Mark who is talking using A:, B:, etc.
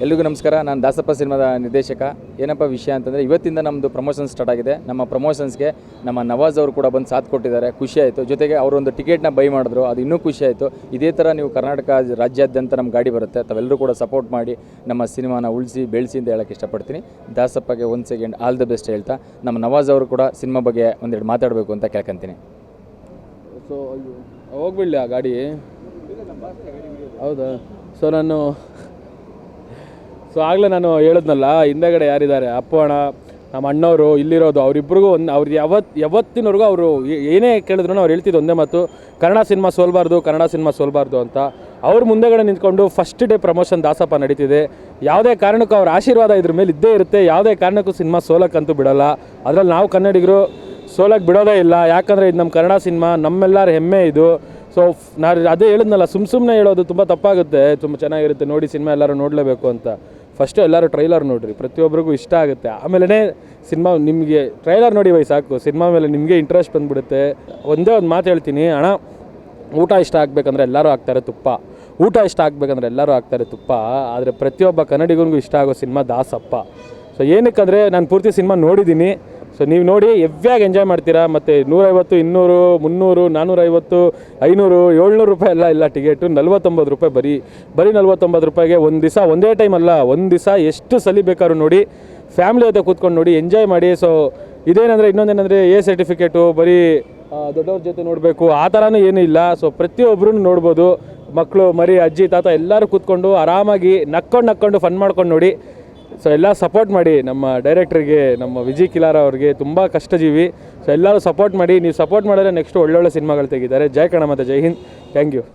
A: ಎಲ್ರಿಗೂ ನಮಸ್ಕಾರ. ನಾನು ದಾಸಪ್ಪ ಸಿನಿಮಾದ ನಿರ್ದೇಶಕ. ಏನಪ್ಪ ವಿಷಯ ಅಂತಂದರೆ, ಇವತ್ತಿಂದ ನಮ್ಮದು ಪ್ರಮೋಷನ್ ಸ್ಟಾರ್ಟ್ ಆಗಿದೆ. ನಮ್ಮ ಪ್ರಮೋಷನ್ಸ್ಗೆ ನಮ್ಮ ನವಾಜ್ ಅವರು ಕೂಡ ಬಂದು ಸಾಥ್ ಕೊಟ್ಟಿದ್ದಾರೆ. ಖುಷಿ ಆಯಿತು. ಜೊತೆಗೆ ಅವರೊಂದು ಟಿಕೆಟ್ನ ಬೈ ಮಾಡಿದ್ರು, ಅದು ಇನ್ನೂ ಖುಷಿ ಆಯಿತು. ಇದೇ ಥರ ನೀವು ಕರ್ನಾಟಕ ರಾಜ್ಯಾದ್ಯಂತ ನಮ್ಮ ಗಾಡಿ ಬರುತ್ತೆ, ತಾವೆಲ್ಲರೂ ಕೂಡ ಸಪೋರ್ಟ್ ಮಾಡಿ ನಮ್ಮ ಸಿನಿಮಾನ ಉಳಿಸಿ ಬೆಳೆಸಿ ಅಂತ ಹೇಳೋಕ್ಕೆ ಇಷ್ಟಪಡ್ತೀನಿ. ದಾಸಪ್ಪಗೆ ಒಂದು ಸೆಕೆಂಡ್ ಆಲ್ ದ ಬೆಸ್ಟ್ ಹೇಳ್ತಾ, ನಮ್ಮ ನವಾಜ್ ಅವರು ಕೂಡ ಸಿನಿಮಾ ಬಗ್ಗೆ ಒಂದೆರಡು ಮಾತಾಡಬೇಕು ಅಂತ ಕೇಳ್ಕೊಂತೀನಿ.
B: ಸೊ ಹೋಗ್ಬಿಡಲಿ ಆ ಗಾಡಿ, ಹೌದಾ? ಸೊ ಆಗಲೇ ನಾನು ಹೇಳಿದ್ನಲ್ಲ, ಹಿಂದೆಗಡೆ ಯಾರಿದ್ದಾರೆ, ಅಪ್ಪು ಅಣ್ಣ, ನಮ್ಮ ಅಣ್ಣವರು ಇಲ್ಲಿರೋದು, ಅವರಿಬ್ಬರಿಗೂ ಅವ್ರು ಯಾವತ್ತಿನವರೆಗೂ ಅವರು ಏನೇ ಕೇಳಿದ್ರು ಅವ್ರು ಹೇಳ್ತಿದ್ದು ಒಂದೇ ಮಾತು, ಕನ್ನಡ ಸಿನಿಮಾ ಸೋಲ್ಬಾರ್ದು ಅಂತ. ಅವ್ರ ಮುಂದೆಗಡೆ ನಿಂತ್ಕೊಂಡು ಫಸ್ಟ್ ಡೇ ಪ್ರಮೋಷನ್ ದಾಸಪ್ಪ ನಡೀತಿದೆ. ಯಾವುದೇ ಕಾರಣಕ್ಕೂ ಅವ್ರ ಆಶೀರ್ವಾದ ಇದ್ರ ಮೇಲೆ ಇದ್ದೇ ಇರುತ್ತೆ. ಯಾವುದೇ ಕಾರಣಕ್ಕೂ ಸಿನಿಮಾ ಸೋಲಕ್ಕಂತೂ ಬಿಡೋಲ್ಲ. ಅದರಲ್ಲಿ ನಾವು ಕನ್ನಡಿಗರು ಸೋಲಕ್ಕೆ ಬಿಡೋದೇ ಇಲ್ಲ. ಯಾಕಂದರೆ ಇದು ನಮ್ಮ ಕನ್ನಡ ಸಿನಿಮಾ, ನಮ್ಮೆಲ್ಲರ ಹೆಮ್ಮೆ ಇದು. ಸೊ ನಾನು ಅದೇ ಹೇಳಿದ್ನಲ್ಲ, ಸುಮ್ಮನೆ ಹೇಳೋದು ತುಂಬ ತಪ್ಪಾಗುತ್ತೆ. ತುಂಬ ಚೆನ್ನಾಗಿರುತ್ತೆ, ನೋಡಿ ಸಿನಿಮಾ ಎಲ್ಲರೂ ನೋಡಲೇಬೇಕು ಅಂತ. ಫಸ್ಟು ಎಲ್ಲರೂ ಟ್ರೈಲರ್ ನೋಡಿರಿ, ಪ್ರತಿಯೊಬ್ಬರಿಗೂ ಇಷ್ಟ ಆಗುತ್ತೆ. ಆಮೇಲೆ ಸಿನಿಮಾ ನಿಮಗೆ ಟ್ರೈಲರ್ ನೋಡಿ ಸಾಕು, ಸಿನಿಮಾ ಮೇಲೆ ನಿಮಗೆ ಇಂಟ್ರೆಸ್ಟ್ ಬಂದುಬಿಡುತ್ತೆ. ಒಂದೇ ಒಂದು ಮಾತು ಹೇಳ್ತೀನಿ ಅಣ್ಣ, ಊಟ ಇಷ್ಟ ಆಗಬೇಕಂದ್ರೆ ಎಲ್ಲರೂ ಹಾಕ್ತಾರೆ ತುಪ್ಪ, ಊಟ ಇಷ್ಟ ಆಗಬೇಕಂದ್ರೆ ಎಲ್ಲರೂ ಹಾಕ್ತಾರೆ ತುಪ್ಪ. ಆದರೆ ಪ್ರತಿಯೊಬ್ಬ ಕನ್ನಡಿಗನಿಗೂ ಇಷ್ಟ ಆಗೋ ಸಿನಿಮಾ ದಾಸಪ್ಪ. ಸೊ ಏನಕ್ಕಂದರೆ ನಾನು ಪೂರ್ತಿ ಸಿನಿಮಾ ನೋಡಿದ್ದೀನಿ. ಸೊ ನೀವು ನೋಡಿ ಹೆವ್ಯಾಗಿ ಎಂಜಾಯ್ ಮಾಡ್ತೀರಾ. ಮತ್ತು 150, 200, 300, 450, 500, 700 ರೂಪಾಯಿ ಎಲ್ಲ ಇಲ್ಲ ಟಿಕೆಟು. 49 ರೂಪಾಯಿ, ಬರೀ 49 ರೂಪಾಯಿಗೆ ಒಂದು ದಿವಸ, ಒಂದೇ ಟೈಮ್ ಅಲ್ಲ, ಒಂದು ದಿವಸ ಎಷ್ಟು ಸಲ ಬೇಕಾದ್ರೂ ನೋಡಿ, ಫ್ಯಾಮಿಲಿ ಜೊತೆ ಕೂತ್ಕೊಂಡು ನೋಡಿ, ಎಂಜಾಯ್ ಮಾಡಿ. ಸೊ ಇದೇನಂದರೆ, ಇನ್ನೊಂದೇನೆಂದರೆ ಎ ಸರ್ಟಿಫಿಕೇಟು ಬರೀ ದೊಡ್ಡವ್ರ ಜೊತೆ ನೋಡಬೇಕು ಆ ಥರನೂ ಏನೂ ಇಲ್ಲ. ಸೊ ಪ್ರತಿಯೊಬ್ಬರೂ ನೋಡ್ಬೋದು, ಮಕ್ಕಳು, ಮರಿ, ಅಜ್ಜಿ, ತಾತ ಎಲ್ಲರೂ ಕೂತ್ಕೊಂಡು ಆರಾಮಾಗಿ ನಕ್ಕೊಂಡು ಫನ್ ಮಾಡ್ಕೊಂಡು ನೋಡಿ. ಸೊ ಎಲ್ಲ ಸಪೋರ್ಟ್ ಮಾಡಿ ನಮ್ಮ ಡೈರೆಕ್ಟ್ರಿಗೆ, ನಮ್ಮ ವಿಜಯ್ ಕಿಲಾರ ಅವ್ರಿಗೆ, ತುಂಬ ಕಷ್ಟಜೀವಿ. ಸೊ ಎಲ್ಲರೂ ಸಪೋರ್ಟ್ ಮಾಡಿ. ನೀವು ಸಪೋರ್ಟ್ ಮಾಡಿದ್ರೆ ನೆಕ್ಸ್ಟ್ ಒಳ್ಳೊಳ್ಳೆ ಸಿನಿಮಾಗಳು ತೆಗಿದ್ದಾರೆ. ಜೈ ಕನ್ನಡ ಮತ್ತು ಜೈ ಹಿಂದ್. Thank you.